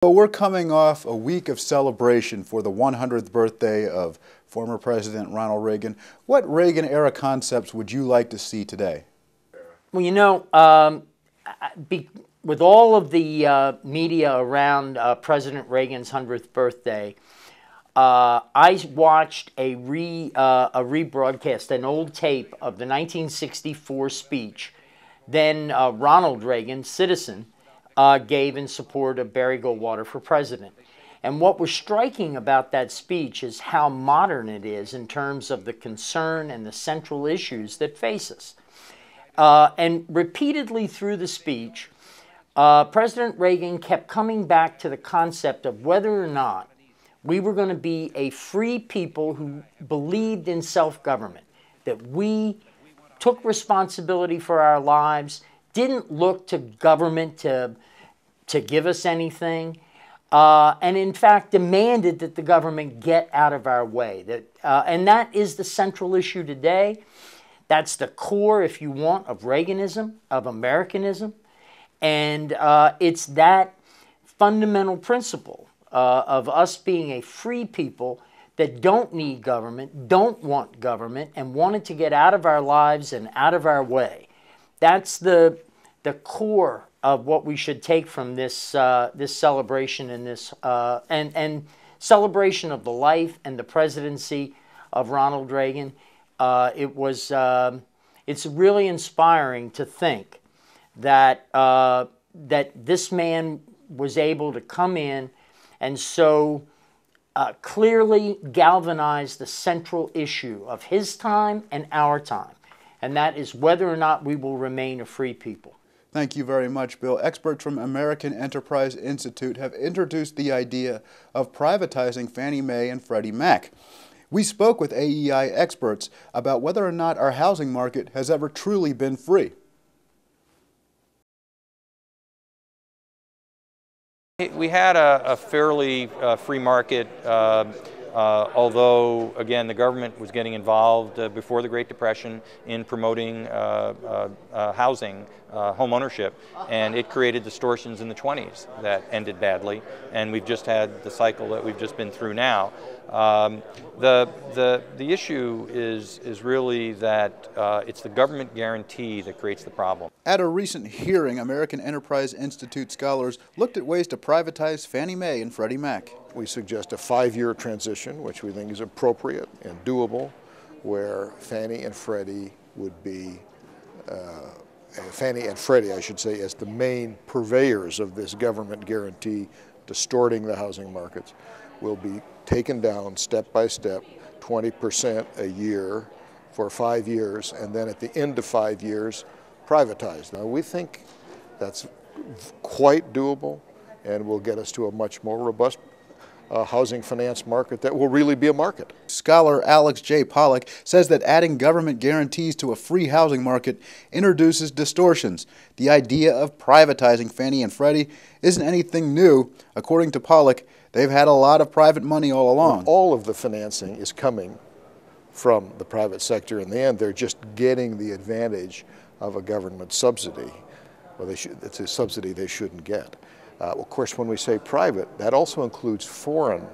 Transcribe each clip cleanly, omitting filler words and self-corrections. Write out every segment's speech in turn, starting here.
So we're coming off a week of celebration for the 100th birthday of former President Ronald Reagan. What Reagan-era concepts would you like to see today? Well, you know, with all of the media around President Reagan's 100th birthday, I watched a rebroadcast, an old tape of the 1964 speech then Ronald Reagan, citizen, gave in support of Barry Goldwater for president. And what was striking about that speech is how modern it is in terms of the concern and the central issues that face us. And repeatedly through the speech, President Reagan kept coming back to the concept of whether or not we were going to be a free people who believed in self-government, that we took responsibility for our lives, didn't look to government to give us anything, and in fact demanded that the government get out of our way. And that is the central issue today. That's the core, if you want, of Reaganism, of Americanism. And it's that fundamental principle of us being a free people that don't need government, don't want government, and wanted to get out of our lives and out of our way. That's the core of what we should take from this this celebration and this and celebration of the life and the presidency of Ronald Reagan. It's really inspiring to think that that this man was able to come in and so clearly galvanize the central issue of his time and our time, and that is whether or not we will remain a free people. Thank you very much, Bill. Experts from American Enterprise Institute have introduced the idea of privatizing Fannie Mae and Freddie Mac. We spoke with AEI experts about whether or not our housing market has ever truly been free. We had a fairly free market, although, again, the government was getting involved before the Great Depression in promoting housing, home ownership, and it created distortions in the 20s that ended badly, and we've just had the cycle that we've just been through now. The issue is really that it's the government guarantee that creates the problem. At a recent hearing, American Enterprise Institute scholars looked at ways to privatize Fannie Mae and Freddie Mac. We suggest a 5-year transition, which we think is appropriate and doable, where Fannie and Freddie would be, Fannie and Freddie, I should say, as the main purveyors of this government guarantee distorting the housing markets, will be taken down step by step, 20% a year for 5 years, and then at the end of 5 years, privatized. Now, we think that's quite doable and will get us to a much more robust housing finance market that will really be a market. Scholar Alex J. Pollack says that adding government guarantees to a free housing market introduces distortions. The idea of privatizing Fannie and Freddie isn't anything new. According to Pollack, they've had a lot of private money all along. All of the financing is coming from the private sector. In the end, they're just getting the advantage of a government subsidy. Well, it's a subsidy they shouldn't get. Of course, when we say private, that also includes foreign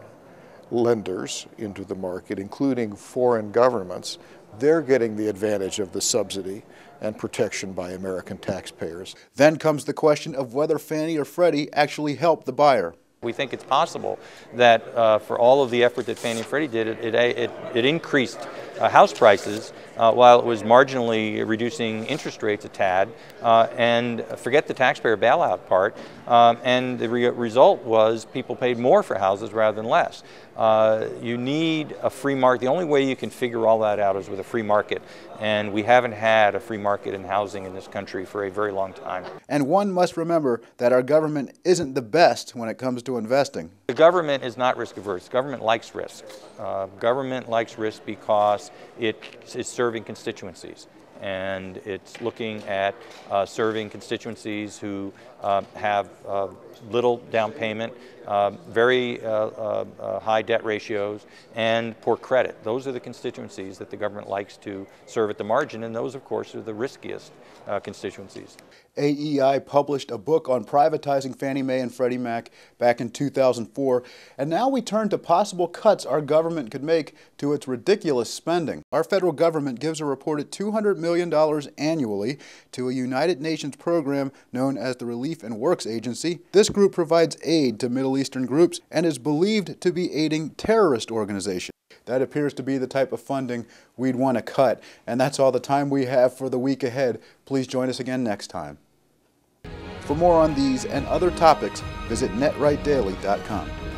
lenders into the market, including foreign governments. They're getting the advantage of the subsidy and protection by American taxpayers. Then comes the question of whether Fannie or Freddie actually help the buyer. We think it's possible that for all of the effort that Fannie and Freddie did, it increased house prices while it was marginally reducing interest rates a tad, and forget the taxpayer bailout part, and the result was people paid more for houses rather than less. You need a free market. The only way you can figure all that out is with a free market, and we haven't had a free market in housing in this country for a very long time. And one must remember that our government isn't the best when it comes to investing. The government is not risk averse. Government likes risk. Government likes risk because it is serving constituencies, and it's looking at serving constituencies who have little down payment, very high debt ratios, and poor credit. Those are the constituencies that the government likes to serve at the margin, and those, of course, are the riskiest constituencies. AEI published a book on privatizing Fannie Mae and Freddie Mac back in 2004, and now we turn to possible cuts our government could make to its ridiculous spending. Our federal government gives a reported $200 million annually to a United Nations program known as the Relief and Works Agency. This group provides aid to Middle Eastern groups and is believed to be aiding terrorist organizations. That appears to be the type of funding we'd want to cut, and that's all the time we have for the week ahead. Please join us again next time. For more on these and other topics, visit netrightdaily.com.